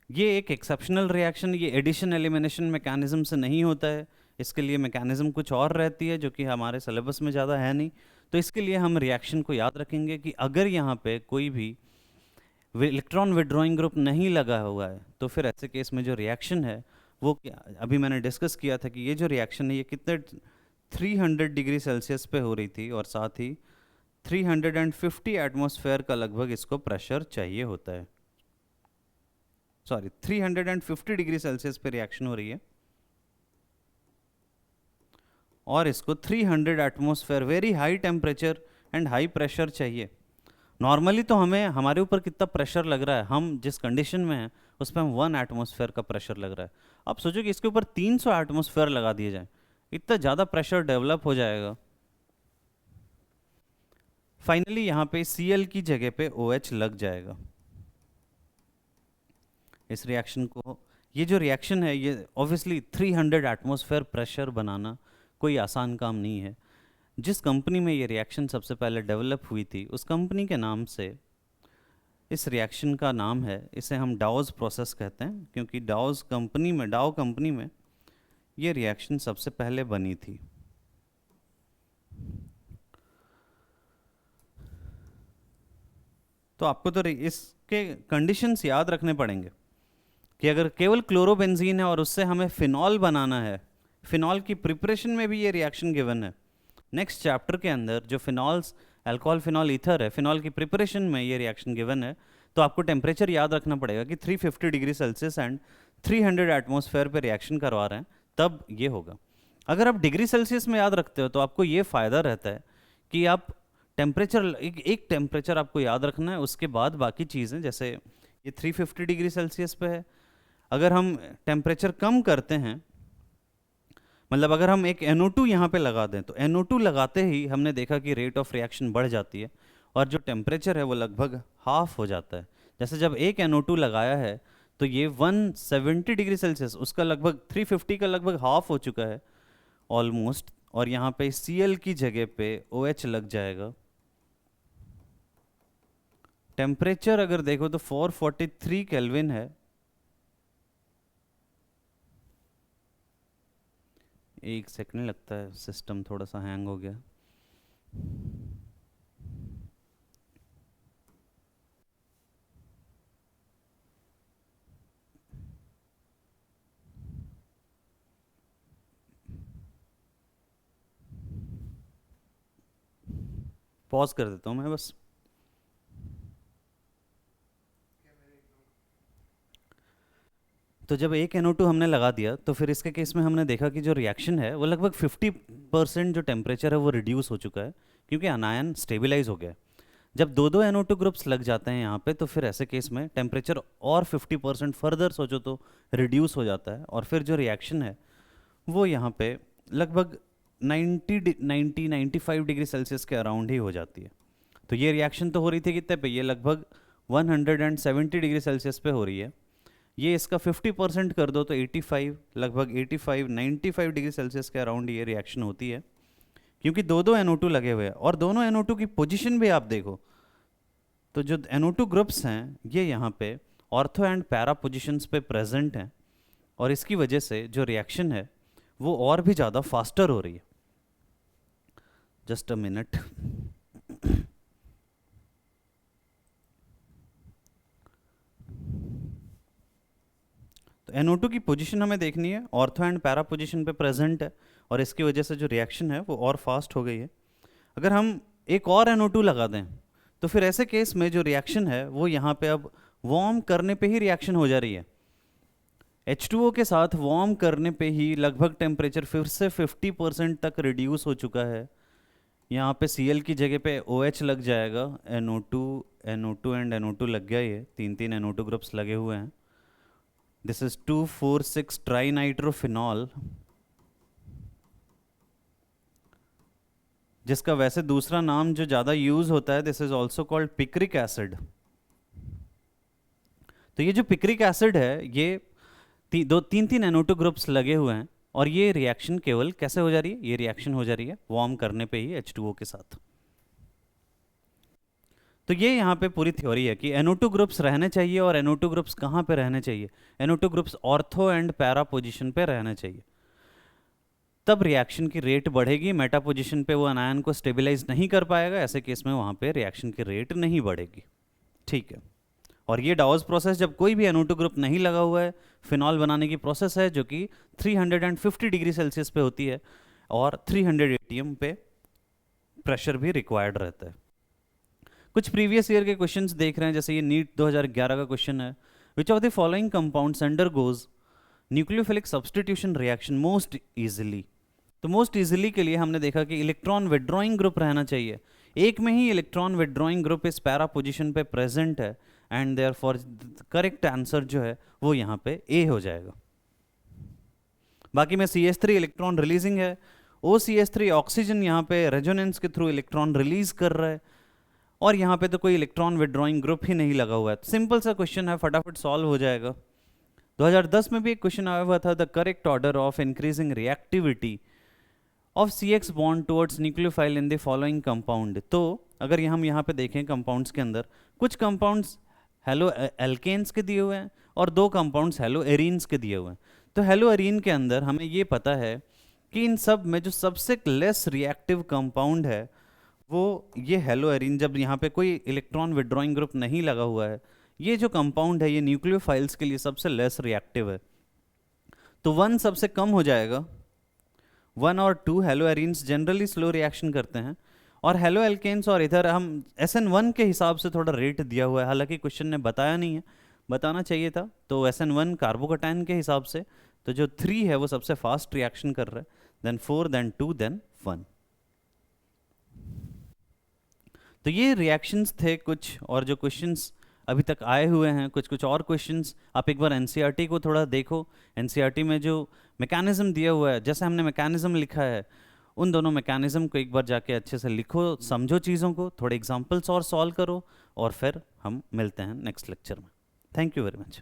ये एक एक्सेप्शनल रिएक्शन, ये एडिशन एलिमिनेशन मैकेनिज्म से नहीं होता है, इसके लिए मैकेनिज्म कुछ और रहती है जो कि हमारे सिलेबस में ज़्यादा है नहीं। तो इसके लिए हम रिएक्शन को याद रखेंगे कि अगर यहाँ पे कोई भी इलेक्ट्रॉन विड्रॉइंग ग्रुप नहीं लगा हुआ है तो फिर ऐसे केस में जो रिएक्शन है वो क्या, अभी मैंने डिस्कस किया था कि ये जो रिएक्शन है ये कितने 300 डिग्री सेल्सियस पे हो रही थी और साथ ही 350 एटमॉस्फेयर का लगभग इसको प्रेशर चाहिए होता है। सॉरी, 350 डिग्री सेल्सियस पे रिएक्शन हो रही है और इसको 300 atmosphere, very high temperature and high pressure चाहिए। नॉर्मली तो हमें हमारे ऊपर कितना प्रेशर लग रहा है, हम जिस कंडीशन में हैं उस पर हम 1 एटमॉस्फेयर का प्रेशर लग रहा है। अब सोचो कि इसके ऊपर 300 एटमॉस्फेयर लगा दिए जाए, इतना ज़्यादा प्रेशर डेवलप हो जाएगा। फाइनली यहाँ पे Cl की जगह पे OH लग जाएगा। इस रिएक्शन को, ये जो रिएक्शन है ये ऑब्वियसली 300 एटमॉस्फेयर प्रेशर बनाना कोई आसान काम नहीं है। जिस कंपनी में ये रिएक्शन सबसे पहले डेवलप हुई थी उस कंपनी के नाम से इस रिएक्शन का नाम है, इसे हम डाउज प्रोसेस कहते हैं क्योंकि डाउ कंपनी में ये रिएक्शन सबसे पहले बनी थी। तो आपको तो इसके कंडीशंस याद रखने पड़ेंगे कि अगर केवल क्लोरोबेंजीन है और उससे हमें फिनॉल बनाना है, फिनॉल की प्रिपरेशन में भी ये रिएक्शन गिवन है। नेक्स्ट चैप्टर के अंदर जो फिनॉल्स, अल्कोहल फिनॉल ईथर है, फिनॉल की प्रिपरेशन में ये रिएक्शन गिवन है। तो आपको टेम्परेचर याद रखना पड़ेगा कि 350 डिग्री सेल्सियस एंड 300 एटमॉस्फेयर पे रिएक्शन करवा रहे हैं, तब ये होगा। अगर आप डिग्री सेल्सियस में याद रखते हो तो आपको ये फ़ायदा रहता है कि आप टेम्परेचर, एक टेम्परेचर आपको याद रखना है, उसके बाद बाकी चीज़ें, जैसे ये 350 डिग्री सेल्सियस पे है, अगर हम टेम्परेचर कम करते हैं, मतलब अगर हम एक NO2 यहाँ पे लगा दें तो NO2 लगाते ही हमने देखा कि रेट ऑफ रिएक्शन बढ़ जाती है और जो टेम्परेचर है वो लगभग हाफ हो जाता है। जैसे जब एक NO2 लगाया है तो ये 170 डिग्री सेल्सियस, उसका लगभग 350 का लगभग हाफ हो चुका है ऑलमोस्ट, और यहाँ पे Cl की जगह पे OH लग जाएगा। टेम्परेचर अगर देखो तो 443 केल्विन है। एक सेकंड लगता है, सिस्टम थोड़ा सा हैंग हो गया। पॉज कर देता हूँ मैं बस। तो जब एक NO2 हमने लगा दिया तो फिर इसके केस में हमने देखा कि जो रिएक्शन है वो लगभग 50% जो टेम्परेचर है वो रिड्यूस हो चुका है क्योंकि अनायन स्टेबलाइज हो गया है। जब दो NO2 ग्रुप्स लग जाते हैं यहाँ पे तो फिर ऐसे केस में टेम्परेचर और 50% फर्दर सोचो तो रिड्यूस हो जाता है और फिर जो रिएक्शन है वो यहाँ पे लगभग 95 डिग्री सेल्सियस के अराउंड ही हो जाती है। तो ये रिएक्शन तो हो रही थी कितने पे, ये लगभग 170 डिग्री सेल्सियस पे हो रही है। ये इसका 50% कर दो तो 85, लगभग 95 डिग्री सेल्सियस के अराउंड ये रिएक्शन होती है क्योंकि दो NO2 लगे हुए हैं और दोनों NO2 की पोजीशन भी आप देखो तो जो NO2 ग्रुप्स हैं ये यहाँ पे ऑर्थो एंड पैरा पोजीशंस पे प्रेजेंट हैं और इसकी वजह से जो रिएक्शन है वो और भी ज़्यादा फास्टर हो रही है। Just a minute. तो NO2 की पोजीशन हमें देखनी है, ऑर्थो एंड पैरा पोजीशन पे प्रेजेंट है और इसकी वजह से जो रिएक्शन है वो और फास्ट हो गई है। अगर हम एक और NO2 लगा दें तो फिर ऐसे केस में जो रिएक्शन है वो यहाँ पे अब वार्म करने पे ही रिएक्शन हो जा रही है। H2O के साथ वार्म करने पे ही लगभग टेम्परेचर फिर से 50% तक रिड्यूस हो चुका है। यहाँ पे Cl की जगह पे OH लग जाएगा, NO2 एंड NO2 लग गया, ये तीन NO2 ग्रुप्स लगे हुए हैं दिस इज 2,4,6 ट्राइनाइट्रोफिनॉल, जिसका वैसे दूसरा नाम जो ज़्यादा यूज होता है, this is also called picric acid. तो ये जो पिक्रिक एसिड है, ये तीन तीन NO2 ग्रुप्स लगे हुए हैं, और ये रिएक्शन केवल कैसे हो जा रही है, ये रिएक्शन हो जा रही है वार्म करने पे ही H2O के साथ। तो ये यहाँ पे पूरी थ्योरी है कि NO2 ग्रुप्स रहने चाहिए, और NO2 ग्रुप्स कहाँ पे रहने चाहिए, NO2 groups ortho and para position पे रहने चाहिए, तब रिएक्शन की रेट बढ़ेगी। मेटा पोजिशन पे वो अनायन को स्टेबलाइज नहीं कर पाएगा, ऐसे केस में वहाँ पे रिएक्शन की रेट नहीं बढ़ेगी। ठीक है, और ये डाउस प्रोसेस जब कोई भी NO2 ग्रुप नहीं लगा हुआ है, फिनॉल बनाने की प्रोसेस है, जो कि 350 डिग्री सेल्सियस पे होती है, और 300 ATM पे प्रेशर भी रिक्वायर्ड रहता है। कुछ प्रीवियस ईयर के क्वेश्चंस देख रहे हैं, जैसे ये नीट 2011 का क्वेश्चन है, which of the following compounds undergoes nucleophilic substitution reaction most easily. तो मोस्ट इजीली के लिए हमने देखा कि इलेक्ट्रॉन विड्रॉइंग ग्रुप रहना चाहिए, एक में ही इलेक्ट्रॉन विड्रॉइंग ग्रुप इस पैरा पोजिशन पे प्रेजेंट है, एंड देयरफॉर करेक्ट आंसर जो है वो यहाँ पे ए हो जाएगा। बाकी में CH3 इलेक्ट्रॉन रिलीजिंग है, OCH3 ऑक्सीजन यहाँ पे रेजोनेंस के थ्रू इलेक्ट्रॉन रिलीज कर रहा है, और यहाँ पे तो कोई इलेक्ट्रॉन विड्रॉइंग ग्रुप ही नहीं लगा हुआ है। सिंपल सा क्वेश्चन है, फटाफट सॉल्व हो जाएगा। 2010 में भी एक क्वेश्चन आया हुआ था, the correct order of increasing reactivity of CX bond towards nucleophile in the following compound. तो अगर हम यहाँ पे देखें कंपाउंड्स के अंदर, कुछ कंपाउंड्स हेलो एल्केन्स के दिए हुए हैं, और दो कंपाउंड्स हेलो एरीन्स के दिए हुए हैं। तो हेलो एरीन के अंदर हमें ये पता है कि इन सब में जो सबसे लेस रिएक्टिव कंपाउंड है वो ये हेलो एरीन, जब यहाँ पे कोई इलेक्ट्रॉन विड्रॉइंग ग्रुप नहीं लगा हुआ है, ये जो कंपाउंड है ये न्यूक्लियोफाइल्स के लिए सबसे लेस रिएक्टिव है, तो 1 सबसे कम हो जाएगा। 1 और 2 hello arenes generally slow reaction करते हैं, और हेलो एल्केन्स, और इधर हम SN1 के हिसाब से थोड़ा रेट दिया हुआ है, हालांकि क्वेश्चन ने बताया नहीं है, बताना चाहिए था। तो SN1 कार्बोकटाइन के हिसाब से, तो जो 3 है वो सबसे फास्ट रिएक्शन कर रहा है, देन 4, देन 2, देन 1। तो ये रिएक्शंस थे कुछ, और जो क्वेश्चंस अभी तक आए हुए हैं, कुछ कुछ और क्वेश्चंस आप एक बार NCERT को थोड़ा देखो। NCERT में जो मैकेनिज्म दिया हुआ है, जैसे हमने मैकेनिज्म लिखा है, उन दोनों मैकेनिज्म को एक बार जाके अच्छे से लिखो, समझो चीज़ों को, थोड़े एग्जांपल्स और सॉल्व करो, और फिर हम मिलते हैं नेक्स्ट लेक्चर में। Thank you very much.